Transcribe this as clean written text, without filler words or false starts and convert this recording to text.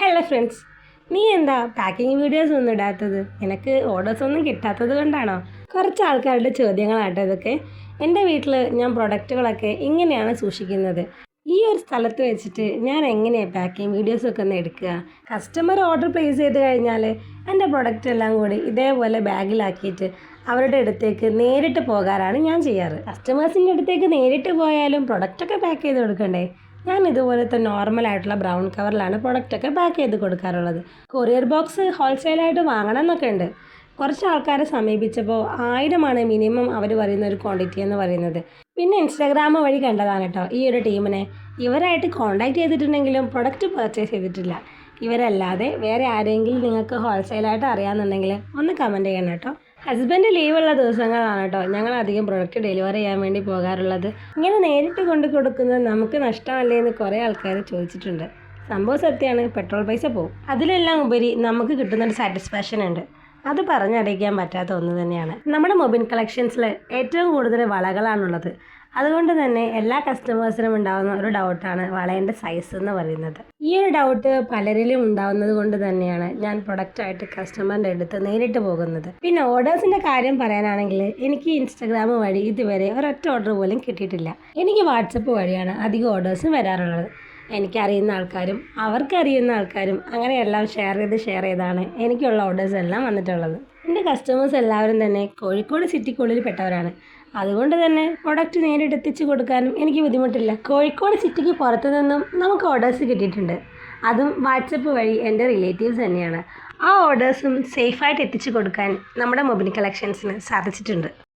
Hello friends, നീ എന്താ packing videos ഒന്നും ഇടാത്തത്? നിനക്ക് ഓർഡേഴ്സ് ഒന്നും കിട്ടാത്തത് കൊണ്ടാണോ? കുറച്ച് ആൾക്കാരുടെ ചോദ്യങ്ങളാട്ടോ ഇതൊക്കെ. എൻ്റെ വീട്ടിൽ ഞാൻ പ്രൊഡക്റ്റുകളൊക്കെ ഇങ്ങനെയാണ് സൂക്ഷിക്കുന്നത്. ഈ ഒരു സ്ഥലത്ത് വെച്ചിട്ട് ഞാൻ എങ്ങനെയാണ് പാക്കിംഗ് വീഡിയോസൊക്കെ ഒന്ന് എടുക്കുക? കസ്റ്റമർ ഓർഡർ പ്ലേസ് ചെയ്ത് കഴിഞ്ഞാൽ എൻ്റെ പ്രൊഡക്റ്റ് എല്ലാം കൂടി ഇതേപോലെ ബാഗിലാക്കിയിട്ട് അവരുടെ അടുത്തേക്ക് നേരിട്ട് പോകാറാണ് ഞാൻ ചെയ്യാറ്. കസ്റ്റമേഴ്സിൻ്റെ അടുത്തേക്ക് നേരിട്ട് പോയാലും പ്രൊഡക്റ്റൊക്കെ പാക്ക് ചെയ്ത് കൊടുക്കണ്ടേ? ഞാൻ ഇതുപോലത്തെ നോർമലായിട്ടുള്ള ബ്രൗൺ കവറിലാണ് പ്രൊഡക്റ്റൊക്കെ പാക്ക് ചെയ്ത് കൊടുക്കാറുള്ളത്. കൊറിയർ ബോക്സ് ഹോൾസെയിലായിട്ട് വാങ്ങണം എന്നൊക്കെ ഉണ്ട്. കുറച്ച് ആൾക്കാരെ സമീപിച്ചപ്പോൾ 1000 മിനിമം അവർ പറയുന്ന ഒരു ക്വാണ്ടിറ്റി എന്ന് പറയുന്നത്. പിന്നെ ഇൻസ്റ്റാഗ്രാം വഴി കണ്ടതാണ് കേട്ടോ ഈ ഒരു ടീമിനെ. ഇവരായിട്ട് കോൺടാക്ട് ചെയ്തിട്ടുണ്ടെങ്കിലും പ്രൊഡക്റ്റ് പർച്ചേസ് ചെയ്തിട്ടില്ല. ഇവരല്ലാതെ വേറെ ആരെങ്കിലും നിങ്ങൾക്ക് ഹോൾസെയിലായിട്ട് അറിയാമെന്നുണ്ടെങ്കിൽ ഒന്ന് കമൻറ്റ് ചെയ്യണം കേട്ടോ. ഹസ്ബൻഡ് ലീവുള്ള ദിവസങ്ങളാണ് കേട്ടോ ഞങ്ങൾ അധികം പ്രൊഡക്റ്റ് ഡെലിവറി ചെയ്യാൻ വേണ്ടി പോകാറുള്ളത്. ഇങ്ങനെ നേരിട്ട് കൊണ്ട് കൊടുക്കുന്നത് നമുക്ക് നഷ്ടമല്ലേ എന്ന് കുറേ ആൾക്കാർ ചോദിച്ചിട്ടുണ്ട്. സംഭവം സത്യമാണ്, പെട്രോൾ പൈസ പോകും. അതിലെല്ലാം ഉപരി നമുക്ക് കിട്ടുന്നൊരു സാറ്റിസ്ഫാക്ഷൻ ഉണ്ട്. അത് പറഞ്ഞറിയിക്കാൻ പറ്റാത്ത ഒന്ന് തന്നെയാണ്. നമ്മുടെ മൊബൈൽ കളക്ഷൻസിൽ ഏറ്റവും കൂടുതൽ വളകളാണുള്ളത്. അതുകൊണ്ട് തന്നെ എല്ലാ കസ്റ്റമേഴ്സിനും ഉണ്ടാകുന്ന ഒരു ഡൗട്ടാണ് വളേൻ്റെ സൈസ് എന്ന് പറയുന്നത്. ഈ ഒരു ഡൗട്ട് പലരിലും ഉണ്ടാകുന്നത് കൊണ്ട് തന്നെയാണ് ഞാൻ പ്രൊഡക്റ്റായിട്ട് കസ്റ്റമറിൻ്റെ അടുത്ത് നേരിട്ട് പോകുന്നത്. പിന്നെ ഓർഡേഴ്സിൻ്റെ കാര്യം പറയാനാണെങ്കിൽ എനിക്ക് ഇൻസ്റ്റാഗ്രാം വഴി ഇതുവരെ ഒരൊറ്റ ഓർഡർ പോലും കിട്ടിയിട്ടില്ല. എനിക്ക് വാട്സപ്പ് വഴിയാണ് അധികം ഓർഡേഴ്സും വരാറുള്ളത്. എനിക്കറിയുന്ന ആൾക്കാരും അവർക്കറിയുന്ന ആൾക്കാരും അങ്ങനെയെല്ലാം ഷെയർ ചെയ്താണ് എനിക്കുള്ള ഓർഡേഴ്സ് എല്ലാം വന്നിട്ടുള്ളത്. എൻ്റെ കസ്റ്റമേഴ്സ് എല്ലാവരും തന്നെ കോഴിക്കോട് സിറ്റിക്കുള്ളിൽ പെട്ടവരാണ്. അതുകൊണ്ട് തന്നെ പ്രൊഡക്റ്റ് നേരിട്ട് എത്തിച്ചു കൊടുക്കാനും എനിക്ക് ബുദ്ധിമുട്ടില്ല. കോഴിക്കോട് സിറ്റിക്ക് പുറത്തു നിന്നും നമുക്ക് ഓർഡേഴ്സ് കിട്ടിയിട്ടുണ്ട്. അതും വാട്സപ്പ് വഴി എൻ്റെ റിലേറ്റീവ്സ് തന്നെയാണ്. ആ ഓർഡേഴ്സും സേഫായിട്ട് എത്തിച്ചു കൊടുക്കാൻ നമ്മുടെ മൊബൈൽ കളക്ഷൻസിന് സാധിച്ചിട്ടുണ്ട്.